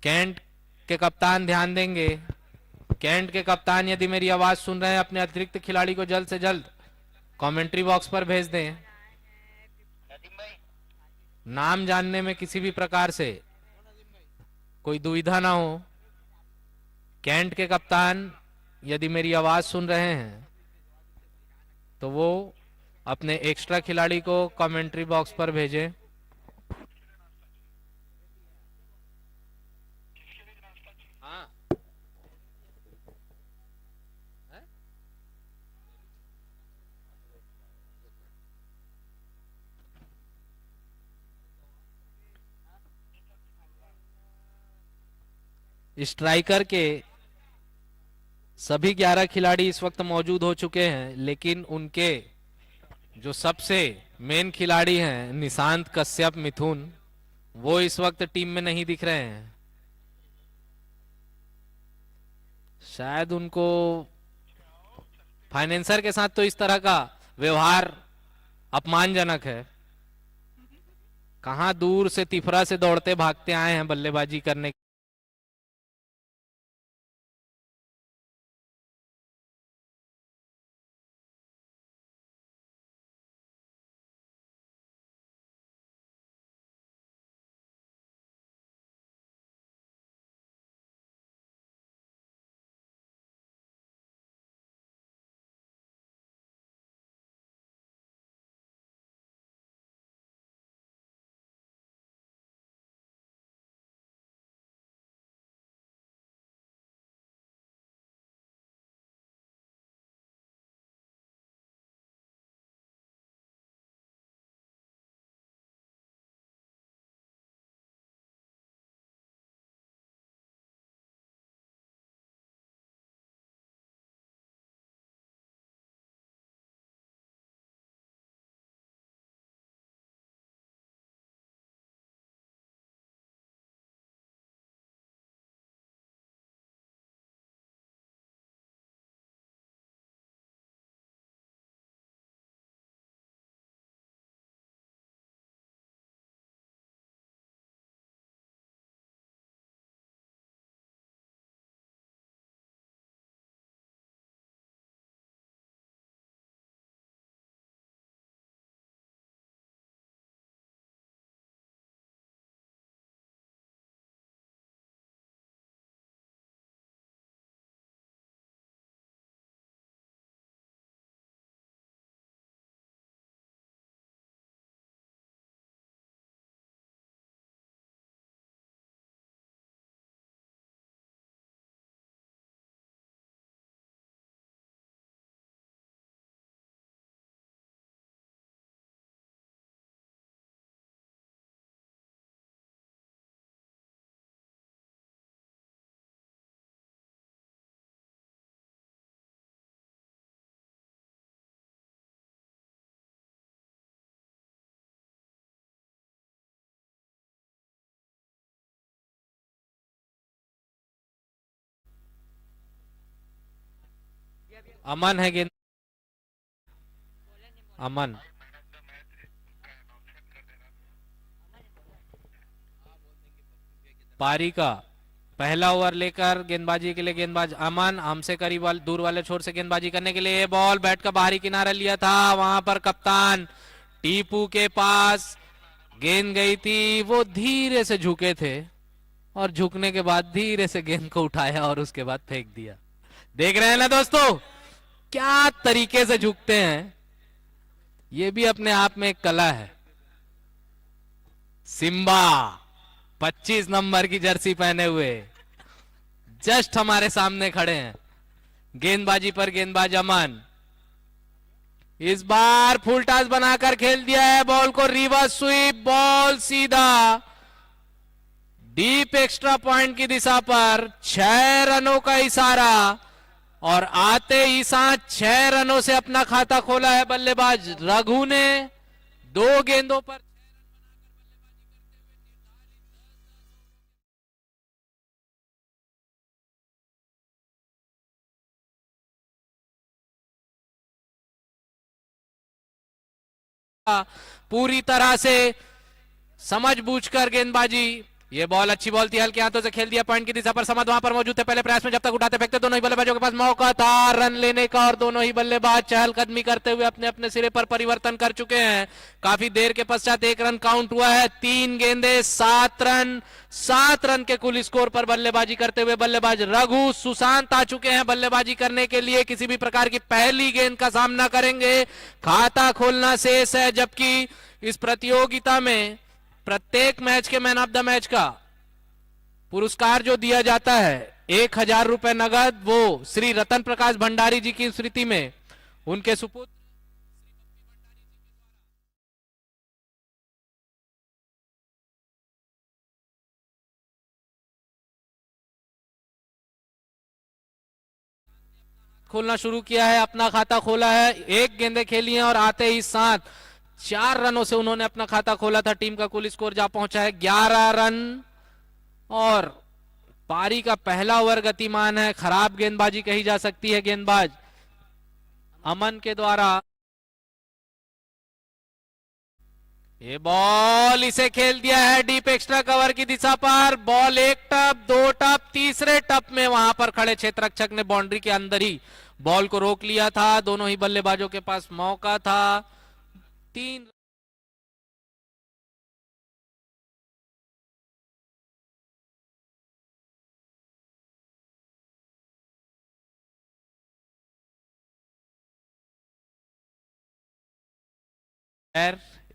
Speaker 2: कैंट के कप्तान ध्यान देंगे। कैंट के कप्तान यदि मेरी आवाज सुन रहे हैं, अपने अतिरिक्त खिलाड़ी को जल्द से जल्द कमेंट्री बॉक्स पर भेज दें। नाम जानने में किसी भी प्रकार से कोई दुविधा ना हो। कैंट के कप्तान यदि मेरी आवाज सुन रहे हैं तो वो अपने एक्स्ट्रा खिलाड़ी को कमेंट्री बॉक्स पर भेजें। हाँ, स्ट्राइकर के सभी 11 खिलाड़ी इस वक्त मौजूद हो चुके हैं, लेकिन उनके जो सबसे मेन खिलाड़ी हैं निशांत कश्यप मिथुन, वो इस वक्त टीम में नहीं दिख रहे हैं। शायद उनको फाइनेंसर के साथ तो इस तरह का व्यवहार अपमानजनक है। कहां दूर से तिफरा से दौड़ते भागते आए हैं बल्लेबाजी करने। अमन है गेंद, अमन। पारी का पहला ओवर लेकर गेंदबाजी के लिए गेंदबाज अमन, हमसे करीब दूर वाले छोर से गेंदबाजी करने के लिए बॉल बैट का बाहरी किनारा लिया था, वहां पर कप्तान टीपू के पास गेंद गई थी, वो धीरे से झुके थे और झुकने के बाद धीरे से गेंद को उठाया और उसके बाद फेंक दिया। देख रहे हैं ना दोस्तों, क्या तरीके से झुकते हैं, ये भी अपने आप में एक कला है। सिम्बा 25 नंबर की जर्सी पहने हुए जस्ट हमारे सामने खड़े हैं। गेंदबाजी पर गेंदबाज अमन, इस बार फुल टॉस बनाकर खेल दिया है, बॉल को रिवर्स स्वीप, बॉल सीधा डीप एक्स्ट्रा पॉइंट की दिशा पर, 6 रनों का इशारा और आते ही साथ 6 रनों से अपना खाता खोला है बल्लेबाज रघु ने। 2 गेंदों पर पूरी तरह से समझ बूझकर गेंदबाजी, ये बॉल अच्छी बॉल थी, हल्के हाथों से खेल दिया पॉइंट की दिशा पर, समझ वहां पर मौजूद थे पहले प्रयास में, जब तक उठाते फेंकते दोनों ही बल्लेबाजों के पास मौका था रन लेने का और दोनों ही बल्लेबाज चहलकदमी करते हुए अपने अपने सिरे पर परिवर्तन कर चुके हैं। काफी देर के पश्चात 1 रन काउंट हुआ है, 3 गेंदे 7 रन, 7 रन के कुल स्कोर पर बल्लेबाजी करते हुए बल्लेबाज रघु सुशांत आ चुके हैं बल्लेबाजी करने के लिए, किसी भी प्रकार की पहली गेंद का सामना करेंगे। खाता खोलना शेष है, जबकि इस प्रतियोगिता में प्रत्येक मैच के मैन ऑफ द मैच का पुरस्कार जो दिया जाता है 1000 रुपए नगद, वो श्री रतन प्रकाश भंडारी जी की स्मृति में उनके सुपुत्र खोलना शुरू किया है, अपना खाता खोला है, 1 गेंदें खेली हैं और आते ही साथ 4 रनों से उन्होंने अपना खाता खोला था। टीम का कुल स्कोर जा पहुंचा है 11 रन और पारी का पहला ओवर गतिमान है, खराब गेंदबाजी कही जा सकती है गेंदबाज अमन के द्वारा। ये बॉल इसे खेल दिया है डीप एक्स्ट्रा कवर की दिशा पर, बॉल 1 टप 2 टप, तीसरे टप में वहां पर खड़े क्षेत्ररक्षक ने बाउंड्री के अंदर ही बॉल को रोक लिया था। दोनों ही बल्लेबाजों के पास मौका था, 3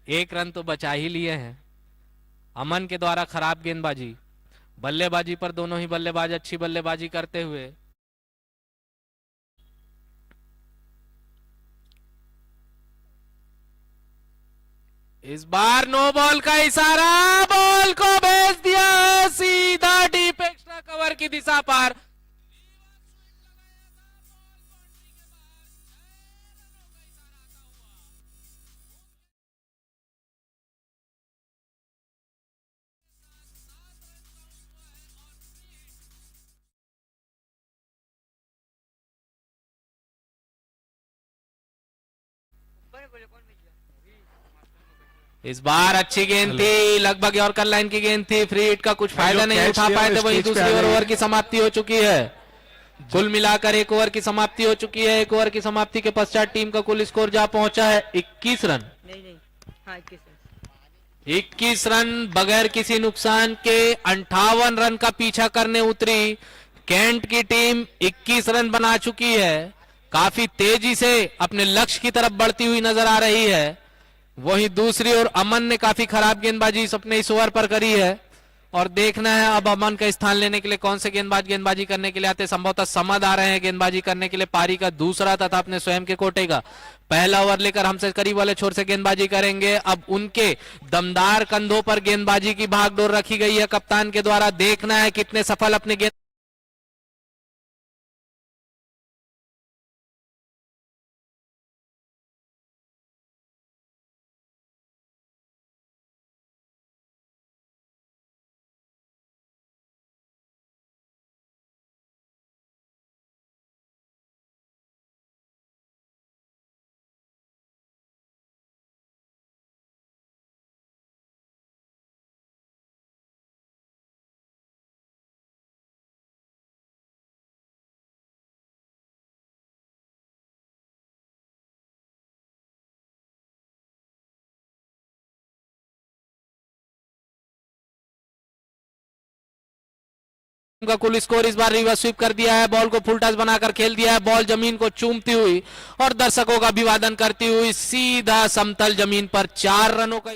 Speaker 2: 1 रन तो बचा ही लिए हैं। अमन के द्वारा खराब गेंदबाजी, बल्लेबाजी पर दोनों ही बल्लेबाज अच्छी बल्लेबाजी करते हुए इस बार नो बॉल का इशारा, बॉल को भेज दिया सीधा डीप एक्स्ट्रा कवर की दिशा पर। इस बार अच्छी गेंद थी, लगभग यॉर्कर लाइन की गेंद थी, फ्री हिट का कुछ फायदा नहीं उठा पाए थे, वहीं दूसरी ओवर की समाप्ति हो चुकी है। कुल मिलाकर 1 ओवर की समाप्ति हो चुकी है। 1 ओवर की समाप्ति के पश्चात टीम का कुल स्कोर जा पहुंचा है 21 रन।
Speaker 5: हाँ,
Speaker 2: 21 रन बगैर किसी नुकसान के 58 रन का पीछा करने उतरी कैंट की टीम 21 रन बना चुकी है, काफी तेजी से अपने लक्ष्य की तरफ बढ़ती हुई नजर आ रही है। वहीं दूसरी ओर अमन ने काफी खराब गेंदबाजी अपने इस ओवर पर करी है और देखना है अब अमन का स्थान लेने के लिए कौन से गेंदबाज गेंदबाजी करने के लिए आते। संभवतः समद आ रहे हैं गेंदबाजी करने के लिए, पारी का दूसरा तथा अपने स्वयं के कोटे का पहला ओवर लेकर हमसे करीब वाले छोर से गेंदबाजी करेंगे। अब उनके दमदार कंधों पर गेंदबाजी की भागदौड़ रखी गई है कप्तान के द्वारा, देखना है कितने सफल अपने गेंद का कुल स्कोर इस बार रिवर्स स्वीप कर दिया है, बॉल को फुल टच बनाकर खेल दिया है, बॉल जमीन को चूमती हुई और दर्शकों का अभिवादन करती हुई सीधा समतल जमीन पर 4 रनों का।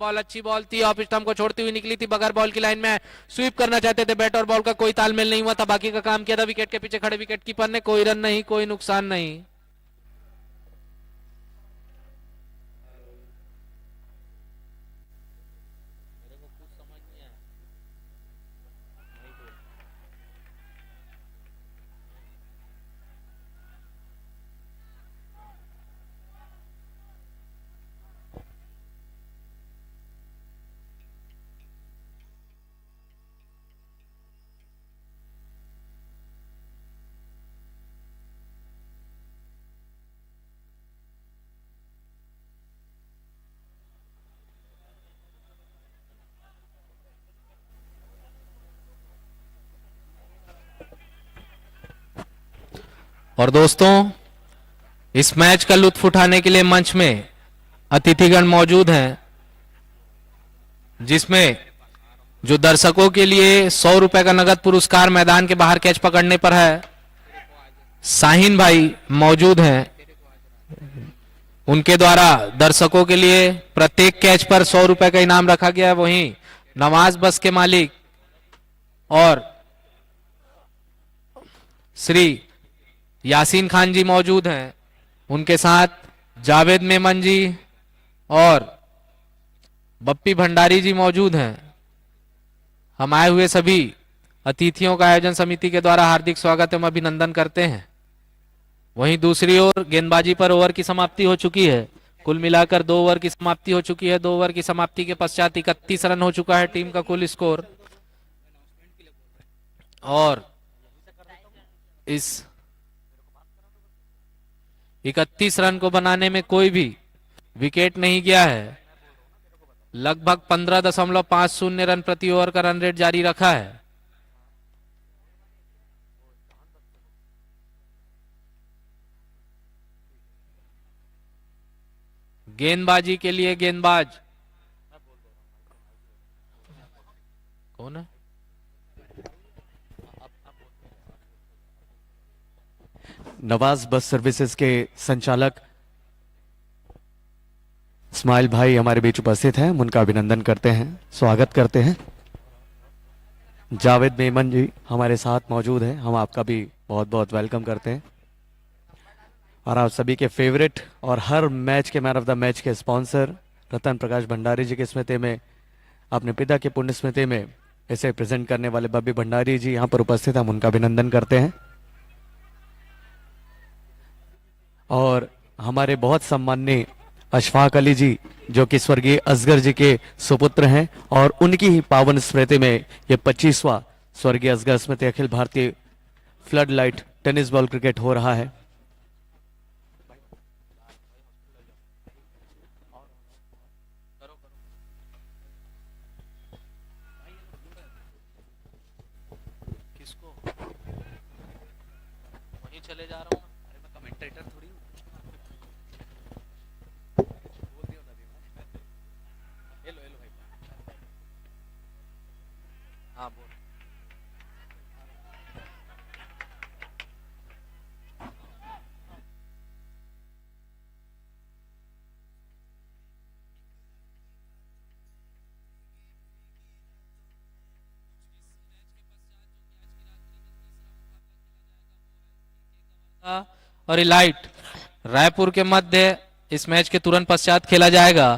Speaker 2: बॉल अच्छी बॉल थी, ऑफ स्टंप को छोड़ती हुई निकली थी, बगैर बॉल की लाइन में स्वीप करना चाहते थे, बैट और बॉल का कोई तालमेल नहीं हुआ था, बाकी का काम किया था विकेट के पीछे खड़े विकेट कीपर ने। कोई रन नहीं, कोई नुकसान नहीं। और दोस्तों, इस मैच का लुत्फ उठाने के लिए मंच में अतिथिगण मौजूद हैं, जिसमें जो दर्शकों के लिए 100 रुपए का नगद पुरस्कार मैदान के बाहर कैच पकड़ने पर है, शाहीन भाई मौजूद हैं। उनके द्वारा दर्शकों के लिए प्रत्येक कैच पर 100 रुपए का इनाम रखा गया है। वहीं नवाज बस के मालिक और श्री यासीन खान जी मौजूद हैं, उनके साथ जावेद मेमन जी और बप्पी भंडारी जी मौजूद हैं। हम आए हुए सभी अतिथियों का आयोजन समिति के द्वारा हार्दिक स्वागत एवं अभिनंदन करते हैं। वहीं दूसरी ओर गेंदबाजी पर ओवर की समाप्ति हो चुकी है। कुल मिलाकर 2 ओवर की समाप्ति हो चुकी है। 2 ओवर की समाप्ति के पश्चात 31 रन हो चुका है टीम का कुल स्कोर। और इस 31 रन को बनाने में कोई भी विकेट नहीं गया है। लगभग 15.50 रन प्रति ओवर का रन रेट जारी रखा है। गेंदबाजी के लिए गेंदबाज कौन है?
Speaker 4: नवाज बस सर्विसेज के संचालक इस्माइल भाई हमारे बीच उपस्थित हैं, उनका अभिनंदन करते हैं, स्वागत करते हैं। जावेद मेमन जी हमारे साथ मौजूद हैं, हम आपका भी बहुत बहुत वेलकम करते हैं। और आप सभी के फेवरेट और हर मैच के मैन ऑफ द मैच के स्पॉन्सर रतन प्रकाश भंडारी जी की स्मृति में, अपने पिता की पुण्य स्मृति में इसे प्रेजेंट करने वाले बब्बी भंडारी जी यहाँ पर उपस्थित, हम उनका अभिनंदन करते हैं। और हमारे बहुत सम्माननीय अशफाक अली जी, जो कि स्वर्गीय असगर जी के सुपुत्र हैं, और उनकी ही पावन स्मृति में ये 25वां स्वर्गीय असगर स्मृति Akhil Bharatiya flood light tennis ball cricket हो रहा है।
Speaker 2: किसको वहीं चले जा रहा हूँ। अरे मैं कमेंटेटर थोड़ी हूँ। हेलो हेलो भाई। हाँ बोल। और इलाइट रायपुर के मध्य इस मैच के तुरंत पश्चात खेला जाएगा।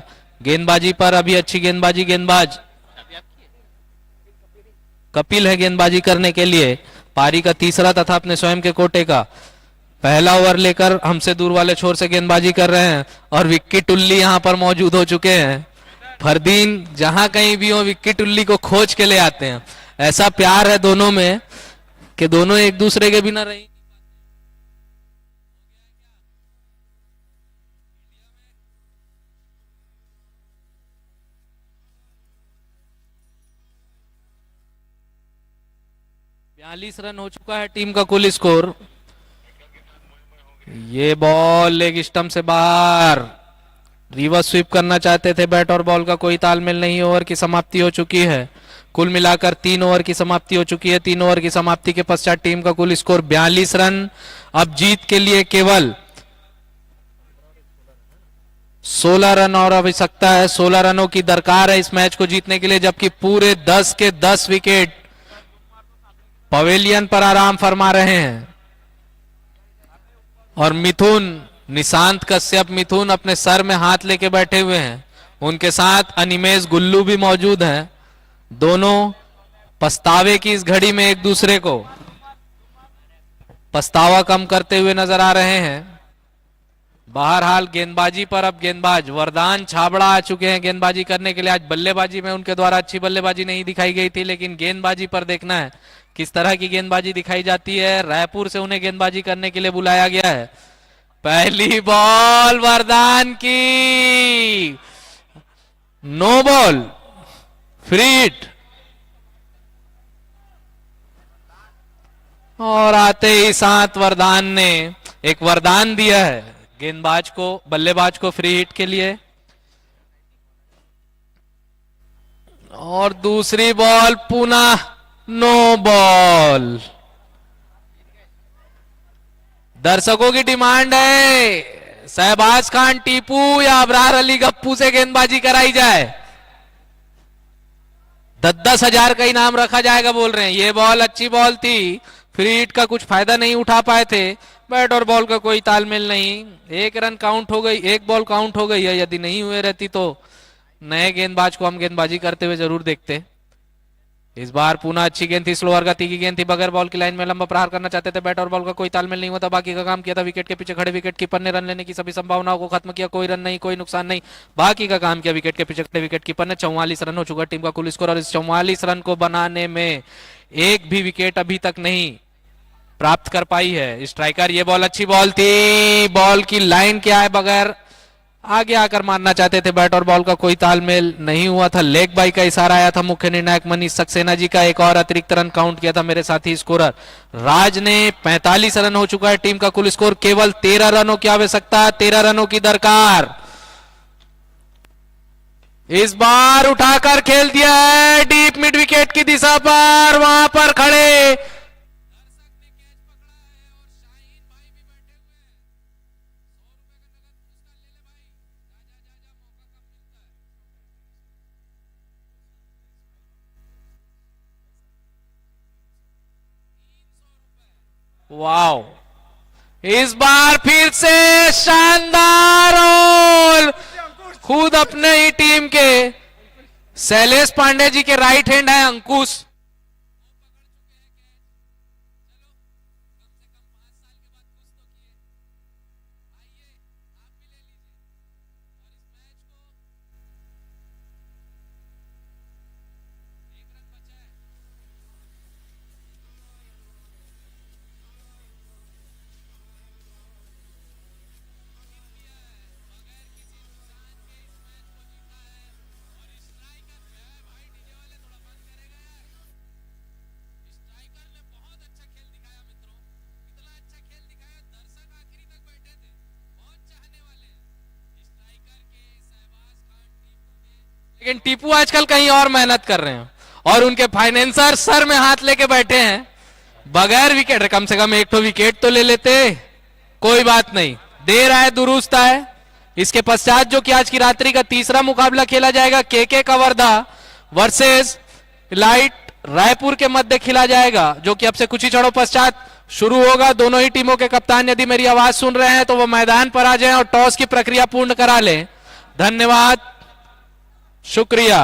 Speaker 2: गेंदबाजी पर अभी अच्छी गेंदबाज कपिल है गेंदबाजी करने के लिए। पारी का तीसरा तथा अपने स्वयं के कोटे का पहला ओवर लेकर हमसे दूर वाले छोर से गेंदबाजी कर रहे हैं। और विक्की टुल्ली यहां पर मौजूद हो चुके हैं। फरदीन जहां कहीं भी हो विक्की टुल्ली को खोज के ले आते हैं। ऐसा प्यार है दोनों में कि दोनों एक दूसरे के बिना रही। 42 रन हो चुका है टीम का कुल स्कोर। ये बॉल लेग स्टंप से बाहर, रिवर्स स्वीप करना चाहते थे, बैट और बॉल का कोई तालमेल नहीं। ओवर की समाप्ति हो चुकी है। कुल मिलाकर 3 ओवर की समाप्ति हो चुकी है। 3 ओवर की समाप्ति के पश्चात टीम का कुल स्कोर 42 रन। अब जीत के लिए केवल 16 रन और आवश्यकता है। 16 रनों की दरकार है इस मैच को जीतने के लिए, जबकि पूरे 10 के 10 विकेट पवेलियन पर आराम फरमा रहे हैं। और मिथुन, निशांत कश्यप मिथुन अपने सर में हाथ लेके बैठे हुए हैं। उनके साथ अनिमेश गुल्लू भी मौजूद हैं। दोनों पछतावे की इस घड़ी में एक दूसरे को पछतावा कम करते हुए नजर आ रहे हैं। बहरहाल गेंदबाजी पर अब गेंदबाज वरदान छाबड़ा आ चुके हैं गेंदबाजी करने के लिए। आज बल्लेबाजी में उनके द्वारा अच्छी बल्लेबाजी नहीं दिखाई गई थी, लेकिन गेंदबाजी पर देखना है किस तरह की गेंदबाजी दिखाई जाती है। रायपुर से उन्हें गेंदबाजी करने के लिए बुलाया गया है। पहली बॉल वरदान की, नो बॉल, फ्री हिट। और आते ही साथ वरदान ने एक वरदान दिया है गेंदबाज को, बल्लेबाज को फ्री हिट के लिए। और दूसरी बॉल पुनः नो बॉल। दर्शकों की डिमांड है शहबाज खान टीपू या अबरार अली गप्पू से गेंदबाजी कराई जाए। 10-10 हजार का इनाम रखा जाएगा बोल रहे हैं। ये बॉल अच्छी बॉल थी, फ्री हिट का कुछ फायदा नहीं उठा पाए थे। बैट और बॉल का कोई तालमेल नहीं। 1 रन काउंट हो गई, 1 बॉल काउंट हो गई है। यदि नहीं हुए रहती तो नए गेंदबाज को हम गेंदबाजी करते हुए जरूर देखते। इस बार पुनः अच्छी गेंद थी, स्लोअर गति की गेंद थी, बगैर बॉल की लाइन में लंबा प्रहार करना चाहते थे। बैट और बॉल का कोई तालमेल नहीं हुआ था, बाकी का काम किया था। विकेट के पीछे खड़े विकेट कीपर ने रन लेने की सभी संभावनाओं को खत्म किया। कोई रन नहीं, कोई नुकसान नहीं, बाकी का काम किया विकेट के पीछे खड़े विकेट कीपर ने। 44 रन हो चुका टीम का कुल स्कोर। और इस 44 रन को बनाने में एक भी विकेट अभी तक नहीं प्राप्त कर पाई है स्ट्राइकर। ये बॉल अच्छी बॉल थी, बॉल की लाइन क्या है, बगैर आगे आकर मारना चाहते थे। बैट और बॉल का कोई तालमेल नहीं हुआ था। लेग बाई का इशारा आया था मुख्य निर्णायक मनीष सक्सेना जी का। एक और अतिरिक्त रन काउंट किया था मेरे साथी स्कोरर राज ने। 45 रन हो चुका है टीम का कुल स्कोर। केवल 13 रनों की आवश्यकता, 13 रनों की दरकार। इस बार उठाकर खेल दिया है डीप मिड विकेट की दिशा पर, वहां पर खड़े वाओ। इस बार फिर से शानदार और खुद अपने ही टीम के शैलेश पांडे जी के राइट हैंड है अंकुश। लेकिन टीपू आजकल कहीं और मेहनत कर रहे हैं और उनके फाइनेंसर सर में हाथ लेके बैठे हैं। बगैर विकेट, कम से कम एक तो विकेट तो ले लेते। कोई बात नहीं, देर आए दुरुस्त आए। इसके पश्चात जो कि आज की रात्रि का तीसरा मुकाबला खेला जाएगा, केके कवर्धा वर्सेस लाइट रायपुर के मध्य खेला जाएगा, जो कि अब से कुछ ही क्षणों पश्चात शुरू होगा। दोनों ही टीमों के कप्तान यदि मेरी आवाज सुन रहे हैं तो वो मैदान पर आ जाएं और टॉस की प्रक्रिया पूर्ण करा लें। धन्यवाद, शुक्रिया।